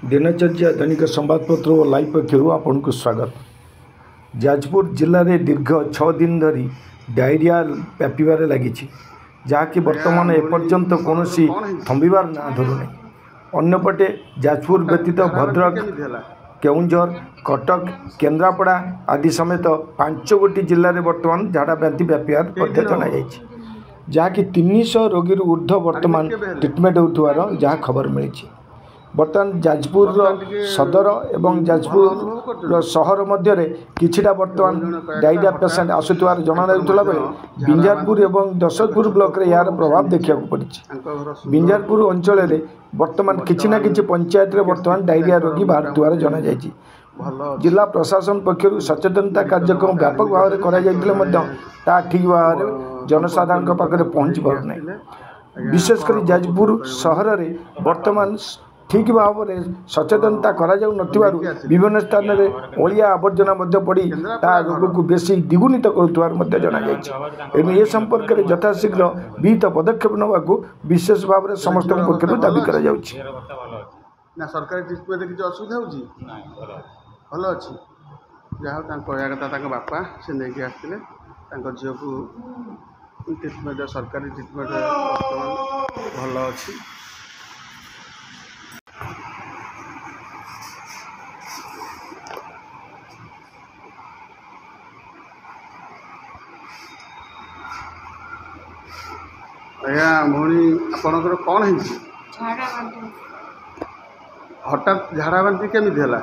दिनचर्या दैनिक संबादपत्र और लाइव पक्षर आपन को स्वागत। जाजपुर जिले में दीर्घ 6 दिन धरी डायरिया व्यापार लगी जहाँकि बर्तमान एपर्यंत कौन थमिबार ना धरुना। अन्यपटे जाजपुर व्यतीत भद्रक, केउंझर, कटक, केन्द्रापड़ा आदि समेत 5 गोटी जिले में बर्तमान झाड़ा बांति व्यापार जनाई जहाँकि 300 रोगी ऊर्ध्व बर्तमान ट्रिटमेंट होता जहाँ खबर मिली। बर्तमान जाजपुर सदर एवं जाजपुर सहर मध्य किछिटा बर्तमान डायरिया पेसेंट आसुवा जनाला बेले बिंजारपुर एवं दशरथपुर ब्लॉक रे यार प्रभाव देखा पड़ी। बिंजारपुर अंचल में बर्तमान किछि ना किछि पंचायत रे बर्तमान डायरिया रोगी बाहर जना जायछि। जिला प्रशासन पक्षर सचेतनता कार्यक्रम व्यापक भाव में करा ठीक भाव जनसाधारण पाखे पहुँची पार ना। विशेषकर जाजपुर सहर में बर्तमान ठीक भाव में सचेतनता करा विभिन्न स्थान में अलिया आवर्जना पड़ी रोग को बेसी द्विगुणित करुवार ए संपर्क में यथाशीघ्र विहित पदक्षेप नवाक विशेष भाव में समस्त पक्ष दाबी कर सरकारी ट्रिटमेंट किसी असुविधा होची भल अच्छी जहाँ कहया कथा बापा से नहीं आसते झील को ट्रिटमेंट सरकारी ट्रिटमेंट भल अच्छी। आज्ञा भौणी आपणकर कौन है हठात झाड़ा बांति केमी है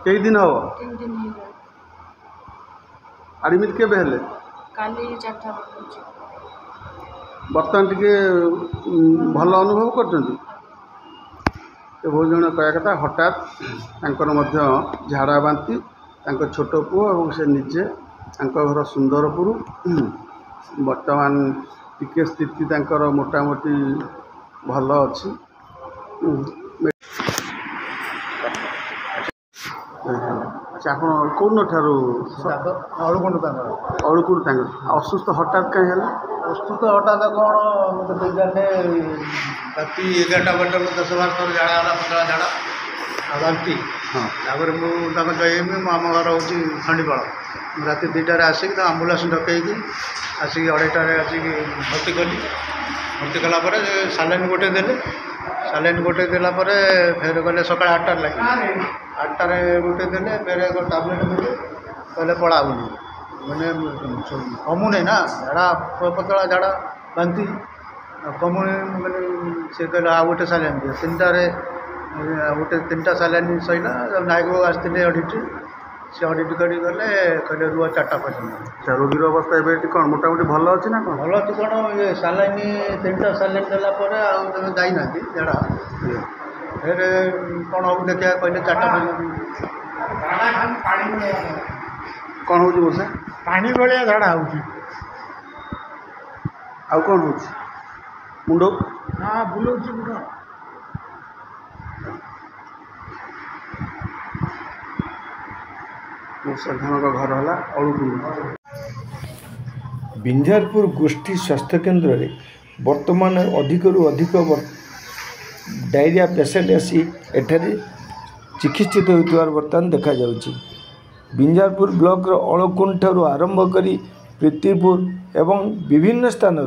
कई दिन हम आडमिट के बर्तमान टे भल अनुभव कर बहुत जन कह कथा हठात झाड़ा बांति छोट पुओ और से निजे घर सुंदरपुर बर्तमान टिके स्थिति मोटामोटी भल अच्छी। अच्छा आप कौन ठारू अड़कुड़ असुस्थ हठात कहीं असुस्थ हठात कौन मतलब राति 11टा बजे 10-12 थर झाड़ा पतला झाड़ा बांति हाँ तापर मुझे जाइमी आम घर हूँ खंडीपाल राति 2टार आसिक आम्बुलांस डकईकि आसिक 2:30 आसिक भर्ती कली भर्ती कलापर सालाइन गोटे देले सालाइन गोटे देला फेर गले सकाल 8टार लगे 8टार गोटे देले फेर एक टैबलेट देले कहले पड़ा बोली मैंने कमुने ना झाड़ा पतला झाड़ा बांति कमुने मैंने से कहले आ गोटे सालाइन दिए 3टार गोटे 3टा सालाइन सैला नायक बाबू आसते अडिट से अडिट कर गले कहले रुआ 4टा पर्यटन रोगी अवस्था एवं कौन मोटामोटी भल अच्छी ना कौन भल अच्छी कौन ये सालाइन 3टा सालाइन देलापर आगे जाना झाड़ा फिर कौन हम देखा कहले 4टा कौन हो बोलते पानी भाया झाड़ा हो कौन हो मुंड हाँ बुलाऊँ मुंड घर है अड़कुड़। बिंजारपुर गोष्ठी स्वास्थ्य केन्द्र में वर्तमान अधिक डायरिया पेसेंट आसी एठारे चिकित्सित होता बर्तमान देखा जाउछि। बिंजारपुर ब्लॉक अड़कुण ठारू आरंभ करी प्रीतिपुर एवं विभिन्न स्थान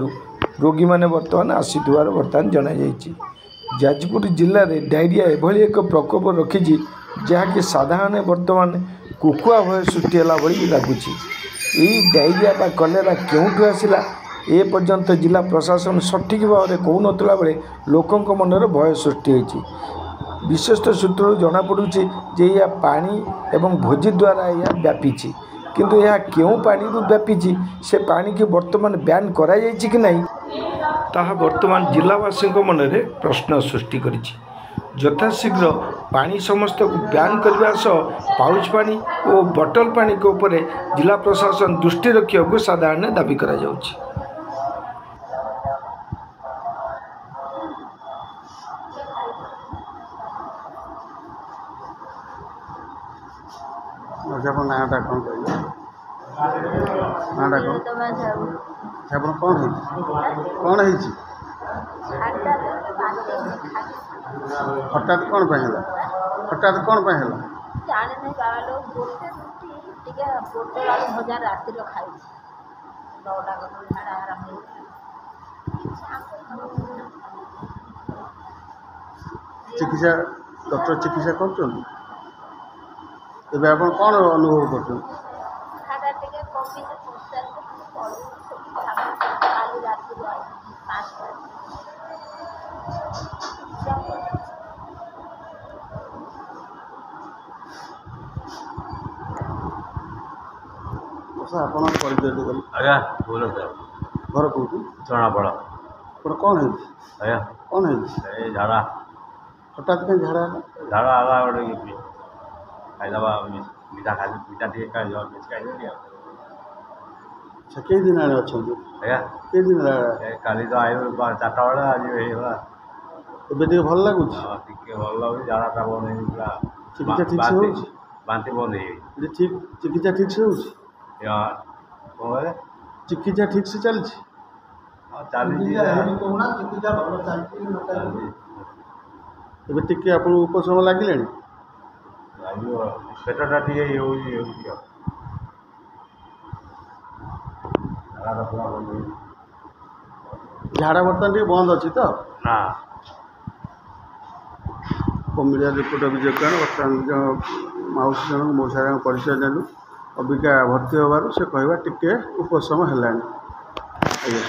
रोगी माने बर्तमान आसीथुवार बर्तमान जना जाइछि। जाजपुर जिले में डायरिया एभली एक प्रकोप रखी जहाँकि साधारण बर्तमान कुकुआ भय सृष्टि है भाई लगुच। डायरिया बा कलेरा क्योंठू आसला ए पर्यंत जिला प्रशासन सठिक भाव में कहू नथिला बेले लोकों मनरे भय सृष्टि होती। विशिष्ट सूत्र जनापड़ी जे या पानी एवं भोजी द्वारा यह व्यापी किंतु यह क्यों पानी व्यापी से पानी की वर्तमान बैन करा जायछि कि नहीं ताहा वर्तमान जिलावासी मनरे प्रश्न सृष्टि करिछि। यथाशीघ्र पानी समस्त को बैन करने सह पाउच पानी और बोतल पानी के ऊपर जिला प्रशासन दृष्टि रखा को साधारण दाबी करा जाउछि। नाटा कौन ନାଁଟା କ'ଣ? ଆପଣ କ'ଣ ହେଇଛି? କ'ଣ ହେଇଛି? ହଠାତ୍ କ'ଣ ପାଇଁ ହେଲା? ହଠାତ୍ କ'ଣ ପାଇଁ ହେଲା? ଜାଣିନି ବାବା ଲୋକ ଗୋଟେ ରୁଟି ଟିକେ ପୋଟଳ ଆଳୁ ଭଜା ରାତିରେ ଖାଇଛି 9ଟା ବେଳକୁ ଝାଡ଼ା ଆରମ୍ଭ ହେଇଛି। ଚିକିତ୍ସା ଡକ୍ଟର ଚିକିତ୍ସା କରୁଛନ୍ତି? ଏବେ ଆପଣ କ'ଣ ଅନୁଭବ କରୁଛନ୍ତି? ଝାଡ଼ା ଟିକେ କମିଲେ କାଲି ରାତିରୁ ଆଇଛି 5ଟା। ଆପଣ ପରିଚୟ ଗଲେ ଆଜ୍ଞା ବୋଲ ସାର୍ ଘର କେଉଁଠି? ଚଣାପଡ଼। ଆପଣ କ'ଣ ହେଇଛି? ଆଜ୍ଞା କ'ଣ ହେଇଛି? ଏଇ ଝାଡ଼ା ହଠାତ୍ କାହିଁ ଝାଡ଼ା ହେଲା? ଝାଡ଼ା ହେଲା ଗୋଟେ ଖାଇଦେବା ମିଠା ଖାଇଲି ମିଠା ଟିକେ ଖାଇଦେବା ବେଶୀ ଖାଇଦେଲି ଆଉ। ଆଚ୍ଛା କେଇ ଦିନ ଆଣି ଅଛନ୍ତି? ଆଜ୍ଞା କେଇ ଦିନ କାଲି ତ ଆଇଲୁ 4ଟା ବେଳେ ଆଜି ହେଇଗଲା। ଏବେ ଟିକେ ଭଲ ଲାଗୁଛି? ଟିକେ ଭଲ ଲାଗୁଛି ଝାଡ଼ାଟା ବନ୍ଦ ହେଇଯାଇଥିଲା। ଚିକିତ୍ସା ଠିକ୍ ସେ ହେଉଛି? ବାନ୍ତି ବନ୍ଦ ହେଇଯାଇଛି। ଠିକ୍ ଚିକିତ୍ସା ଠିକ୍ ସେ ହେଉଛି? କ'ଣ କହିଲେ? ଚିକିତ୍ସା ଠିକ୍ ସେ ଚାଲିଛି? ଚାଲିଛି ଏବେ ଟିକେ ଆପଣଙ୍କୁ ଉପଶମ ଲାଗିଲାଣି? ପେଟଟା ଟିକେ ହେଉଛି ଆଉ ଝାଡ଼ାଟା ପୁରା ବନ୍ଦ ହେଇଯାଇଛି। ଝାଡ଼ା ବର୍ତ୍ତମାନ ଟିକେ ବନ୍ଦ ଅଛି ତ? ନା ମିଡ଼ିଆ ରିପୋର୍ଟ ଅଭିଯୋଗ କାରଣ ବର୍ତ୍ତମାନ ମାଉସୀ ଜଣକ ମଉସା ଜଣଙ୍କ ପରିଚୟ ଦେଲୁ ଅବିକା ଭର୍ତ୍ତି ହେବାରୁ ସେ କହିବା ଟିକେ ଉପଶମ ହେଲାଣି। ଆଜ୍ଞା।